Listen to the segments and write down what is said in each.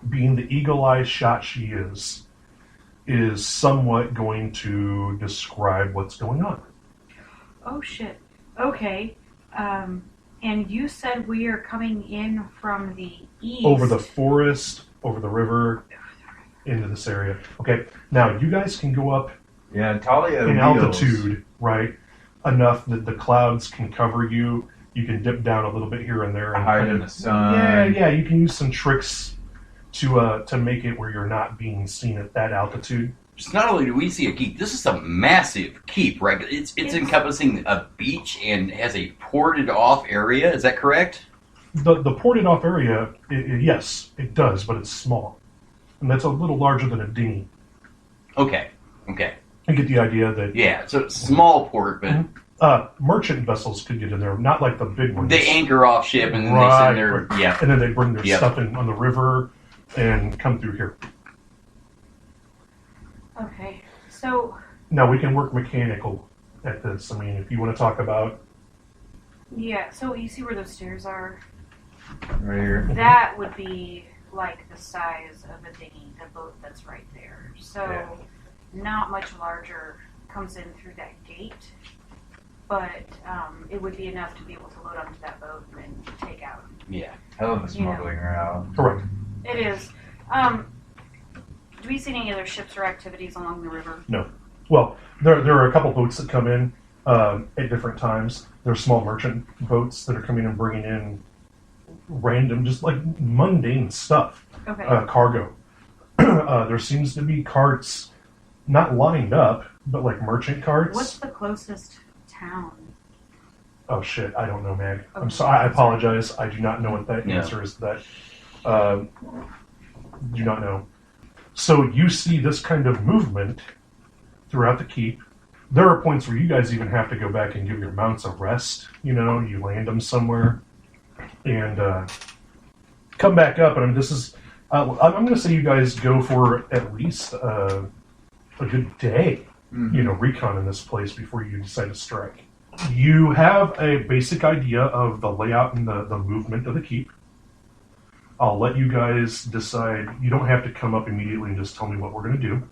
being the eagle-eye shot she is somewhat going to describe what's going on. Oh, shit. Okay. And you said we are coming in from the east. Over the forest, over the river, into this area. Okay, now you guys can go up Talia in wheels. altitude, right? Enough that the clouds can cover you. You can dip down a little bit here and there. And hide in the sun. Yeah, you can use some tricks to make it where you're not being seen at that altitude. Just not only do we see a keep, this is a massive keep, right? It's encompassing a beach and has a ported off area. Is that correct? The ported off area, yes, it does, but it's small. And that's a little larger than a dinghy. Okay. You get the idea that... Yeah, so small port, but... merchant vessels could get in there, not like the big ones. They anchor off ship and then they sit there, yeah. And then they bring their stuff in on the river and come through here. Okay, so... Now, we can work mechanical at this. I mean, if you want to talk about... Yeah, so you see where those stairs are? Right here. That would be like the size of a dinghy, the boat that's right there. So, not much larger comes in through that gate, but it would be enough to be able to load onto that boat and take out. Yeah. Hell of a smuggling route. Correct. It is. Do we see any other ships or activities along the river? No. Well, there are a couple boats that come in at different times. There are small merchant boats that are coming and bringing in random, just like mundane stuff. Okay. Cargo. There seems to be carts, not lined up, but like merchant carts. What's the closest town? Oh shit, I don't know, Mag. Okay. I'm sorry, I apologize. I do not know what that answer is to that. Do not know. So you see this kind of movement throughout the keep. There are points where you guys even have to go back and give your mounts a rest. You know, you land them somewhere and come back up. And this is, I'm going to say you guys go for at least a good day, recon in this place before you decide to strike. You have a basic idea of the layout and the movement of the keep. I'll let you guys decide. You don't have to come up immediately and just tell me what we're going to do,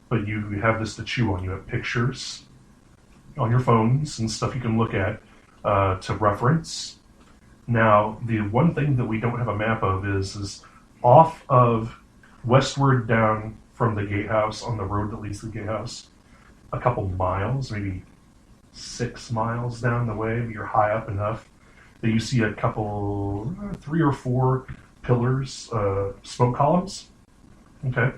but you have this to chew on. You have pictures on your phones and stuff you can look at to reference. Now, the one thing that we don't have a map of is off of westward down from the gatehouse on the road that leads to the gatehouse, a couple miles, maybe 6 miles down the way, but you're high up enough that you see a couple, 3 or 4 pillars, smoke columns. Okay.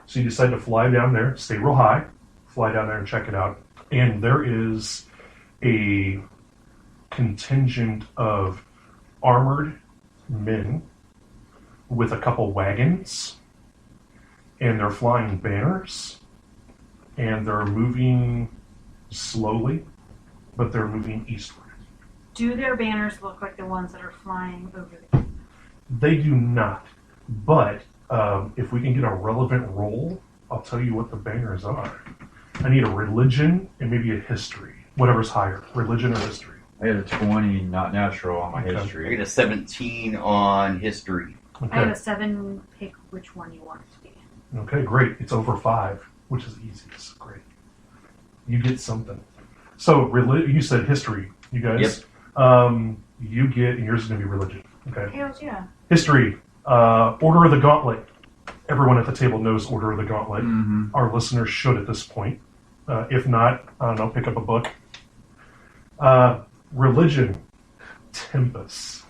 So you decide to fly down there, stay real high, fly down there and check it out. And there is a contingent of armored men with a couple wagons, and they're flying banners, and they're moving slowly, but they're moving eastward. Do their banners look like the ones that are flying over the keep? They do not, but if we can get a relevant roll, I'll tell you what the banners are. I need a religion and maybe a history, whatever's higher, religion or history. I had a 20, not natural, on my history. I get a 17 on history. Okay. I have a 7, pick which one you want it to be. Okay, great. It's over 5, which is easy. It's great. You get something. So, you said history, you guys. Yep. You get, and yours is going to be religion. Okay. Hells yeah. History. Order of the Gauntlet. Everyone at the table knows Order of the Gauntlet. Mm-hmm. Our listeners should at this point. If not, I don't know, pick up a book. Religion. Tempest.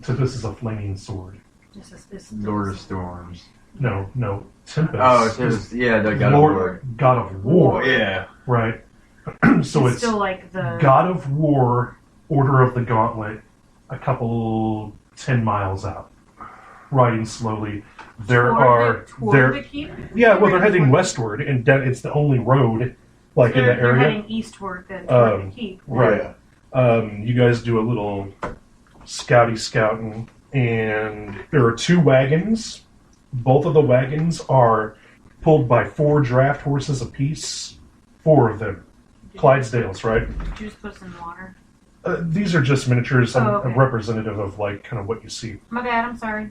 Tempest is a flaming sword. This Lord of Storms. No. Tempest. Oh, Tempest. Yeah, the God of War. God of War. Yeah. Right. So it's still like the God of War, Order of the Gauntlet, a couple 10 miles out, riding slowly. Toward the keep? Yeah, well, they're heading westward, and it's the only road, like in the area. They're heading eastward then toward the keep. Right. You guys do a little scouting, and there are 2 wagons. Both of the wagons are pulled by 4 draft horses apiece. 4 of them. Clydesdales, right? Did you just put some water? These are just miniatures. Okay. I'm representative of, like, kind of what you see. My bad, I'm sorry.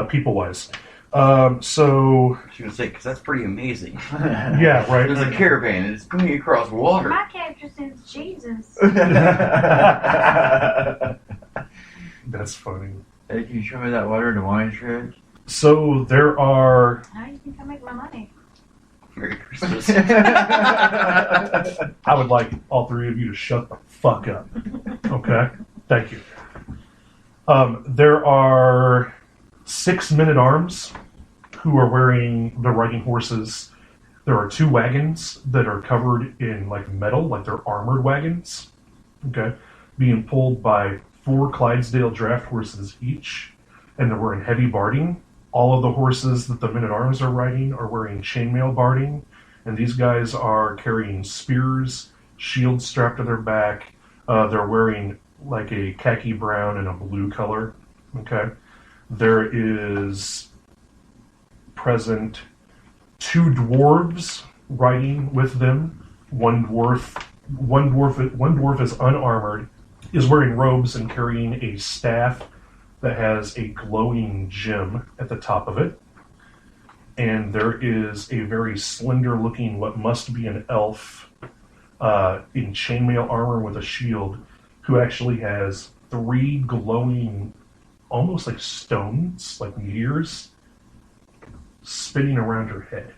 people-wise. So She would say, because that's pretty amazing. yeah, right. There's a caravan and it's going across water. My character says Jesus. That's funny. Hey, can you show me that water in the wine shed? So there are. How do you think I make my money? Merry Christmas. I would like all three of you to shut the fuck up. Okay? Thank you. There are 6 men-at-arms who are wearing the riding horses. There are 2 wagons that are covered in like metal, like they're armored wagons. Okay? Being pulled by 4 Clydesdale draft horses each, and they're wearing heavy barding. All of the horses that the men-at-arms are riding are wearing chainmail barding, and these guys are carrying spears, shields strapped to their back. They're wearing like a khaki brown and a blue color. Okay, there is present 2 dwarves riding with them. One dwarf is unarmored, is wearing robes and carrying a staff that has a glowing gem at the top of it. And there is a very slender-looking, what must be an elf, in chainmail armor with a shield, who actually has 3 glowing, almost like stones, like meteors, spinning around her head.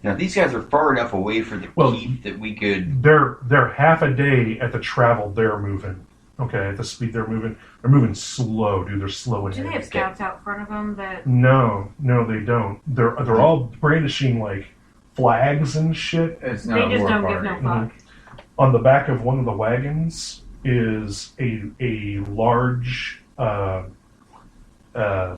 Now, these guys are far enough away from the keep that we could... They're half a day at the travel they're moving. Okay, at the speed they're moving slow, dude. They're slow and Do they have scouts out front of them that... No, they don't. They're all brandishing like flags and shit. It's They not just a war don't party. give no fuck. On the back of one of the wagons is a large fuck, I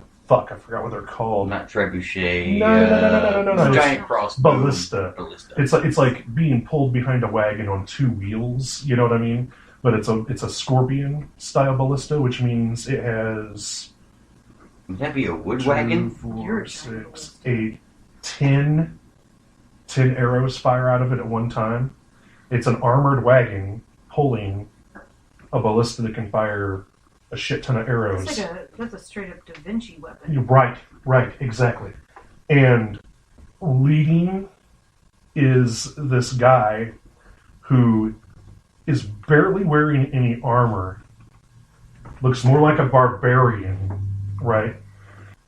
forgot what they're called. Not trebuchet. No. Giant crossbow. Ballista. It's like being pulled behind a wagon on 2 wheels. You know what I mean? But it's a scorpion style ballista, which means it has. Would that be a wood 2, wagon? 4, 6, 8, 10 arrows fire out of it at one time. It's an armored wagon pulling a ballista that can fire a shit ton of arrows. That's a straight up Da Vinci weapon. Right, exactly. And leading is this guy who is barely wearing any armor. Looks more like a barbarian, right?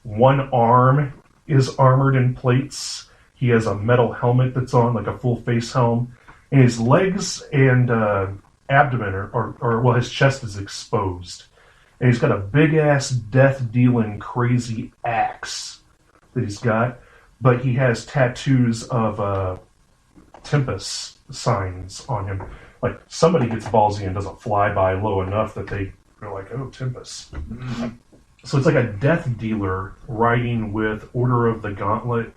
One arm is armored in plates. He has a metal helmet that's on, like a full face helm. And his legs and abdomen or his chest is exposed. And he's got a big-ass, death-dealing, crazy axe that he's got. But he has tattoos of Tempest signs on him. Like, somebody gets ballsy and doesn't fly by low enough that they're like, oh, Tempest. Mm-hmm. So it's like a death dealer riding with Order of the Gauntlet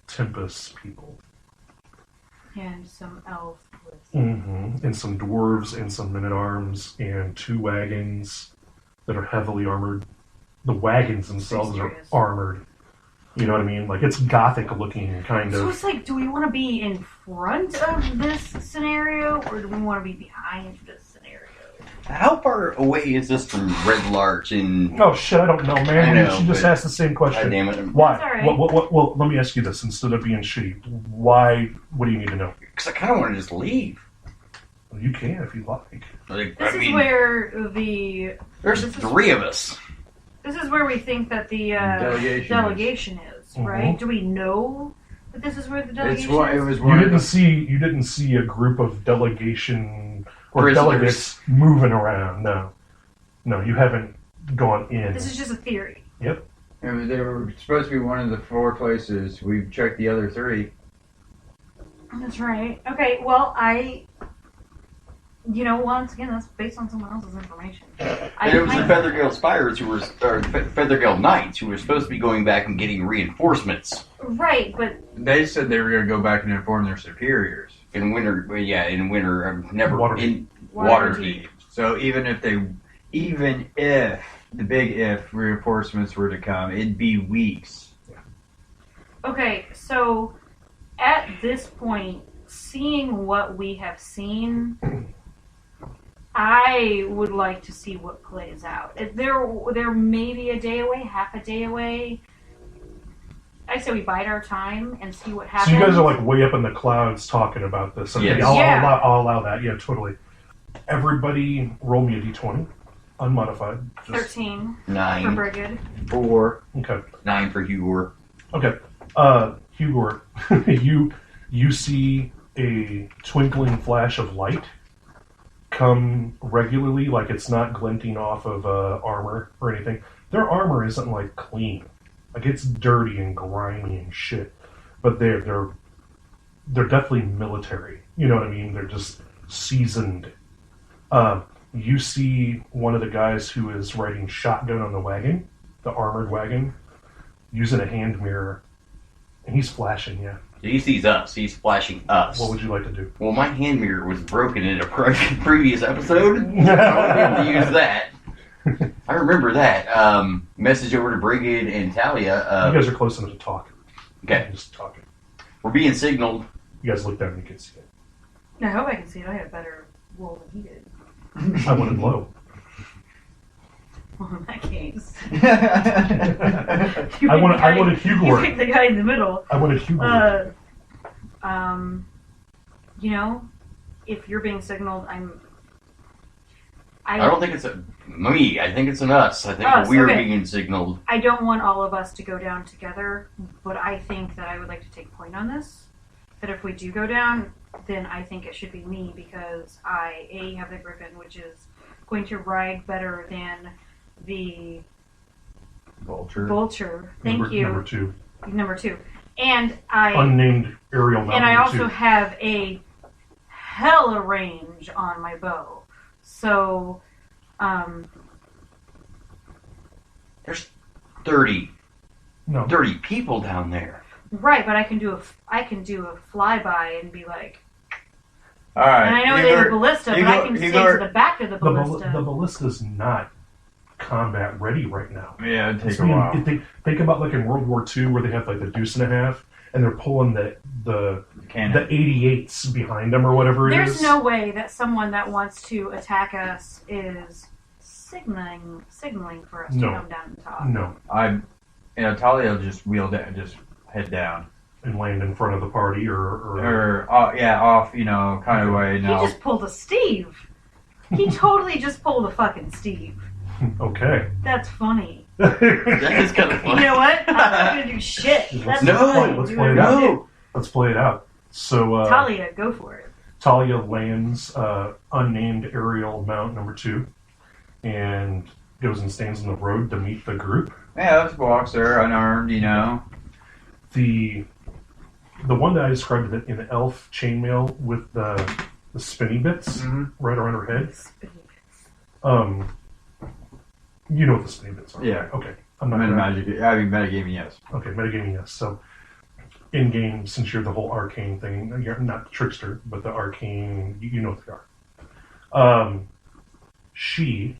Tempest people. And some elf with... Mm-hmm. And some dwarves and some men-at-arms and 2 wagons that are heavily armored. The wagons themselves are armored. You know what I mean? Like, it's gothic-looking, kind of. So it's like, do we want to be in front of this scenario, or do we want to be behind this scenario? How far away is this from Red Larch in... Oh, shit, I don't know, man. I know, she just asked the same question. God damn it. Why? That's all right. Well, let me ask you this, instead of being shitty. Why? What do you need to know? Because I kind of want to just leave. Well, you can if you like. This is where the... There's 3 of us. This is where we think that the delegation is, right? Mm-hmm. Do we know that this is where the delegation is? You didn't see a group of delegation or prisoners. delegates moving around. No, you haven't gone in. This is just a theory. Yep. And they were supposed to be one of the 4 places. We've checked the other 3. That's right. Okay, well, once again, that's based on someone else's information. There was the Feathergale Spires or Feathergale Knights who were supposed to be going back and getting reinforcements. Right, but... They said they were going to go back and inform their superiors. In winter, Waterdeep. In Waterdeep. So even if the big if reinforcements were to come, it'd be weeks. Okay, so at this point, seeing what we have seen, I would like to see what plays out. They're maybe a day away, half a day away. I say we bide our time and see what happens. So you guys are like way up in the clouds talking about this. Okay, Yes. I'll allow that. Yeah, totally. Everybody roll me a d20. Unmodified. 13 for 9. Brigid. 4. Okay. 9 for Hugor. Okay. Hugor, you see a twinkling flash of light come regularly, like it's not glinting off of armor or anything. Their armor isn't like clean. Like it's dirty and grimy and shit. But they're definitely military. You know what I mean? They're just seasoned. You see one of the guys who is riding shotgun on the wagon, the armored wagon, using a hand mirror, and he's flashing you. He sees us. He's flashing us. What would you like to do? Well, my hand mirror was broken in a previous episode. I won't be able to use that. I remember that. Message over to Brigid and Talia. You guys are close enough to talk. Okay. Just talking. We're being signaled. You guys look down and you can see it. I hope I can see it. I had a better roll than he did. I wanted low. Well, in that case. I wanted You Hugor. picked the guy in the middle. I wanted Hugor. You know, if you're being signaled, I don't think it's me. I think it's an us. I think Us, we're okay. being signaled. I don't want all of us to go down together, but I think that I would like to take point on this. That if we do go down, then I think it should be me because I have the Griffin, which is going to ride better than the Vulture. Thank you. Number 2. And I Unnamed aerial mountain. and I number also 2. have a hella range on my bow. So, There's 30 No. 30 people down there. right, but I can do a flyby and be like, Alright. and I know they have a ballista, but I can stay to Igor- the back of the The ballista. ballista's not combat ready right now. Yeah, it'd take It's a while. think about like in World War II where they have like the deuce and a half and they're pulling the Cannon. 88s behind them or whatever it is. There's no way that someone that wants to attack us is signaling for us No. to come down and talk. No. Talia will just wheel down, just head down. And land in front of the party or Off, kind of way. He No. just pulled a Steve. He totally just pulled a fucking Steve. okay. That's funny. That is kind of You funny. know what? I'm not gonna do shit. That's No, fine. let's Do play it it. out. No. Let's play it out. So Talia, go for it. Talia lands unnamed aerial mount number 2 and goes and stands in the road to meet the group. Yeah, let's walk there, unarmed, The one that I described in the elf chainmail with the spinny bits right around her head. You know what the spinny bits are. Yeah. Okay. I'm not gonna- metagaming, yes. Okay, metagaming, yes. So, in game, since you're the whole arcane thing, you're not the trickster, but the arcane, you know what they are. She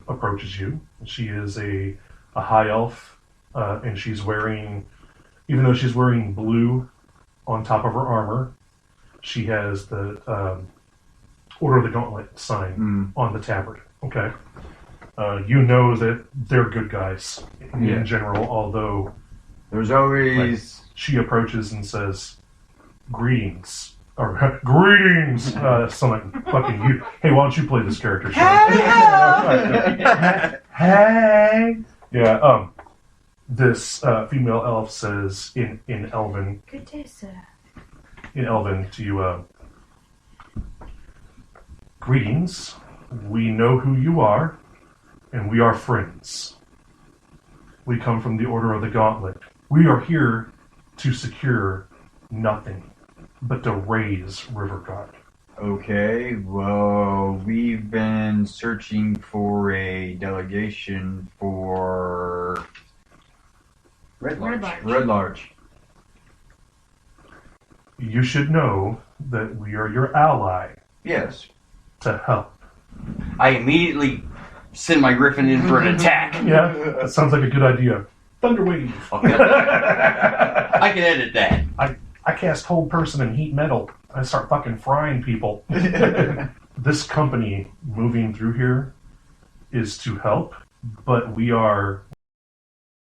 approaches you. She is a high elf, and she's wearing, even though she's wearing blue on top of her armor, she has the Order of the Gauntlet sign on the tabard. Okay. You know that they're good guys in general, although There's always... she approaches and says, "Greetings." Or, "Greetings!" Something fucking you. Hey, why don't you play this character? Hey! Yeah, this female elf says in Elven, Good day, sir. to you, "Greetings. We know who you are, and we are friends. We come from the Order of the Gauntlet. We are here to secure nothing but to raise River Guard." Okay, well, we've been searching for a delegation for... Red Larch. Red Larch. You should know that we are your ally Yes. to help. I immediately send my Griffin in for an attack. Yeah, that sounds like a good idea. Thunderwave. Okay. I can edit that. I cast hold person and heat metal. I start fucking frying people. this company moving through here is to help, but we are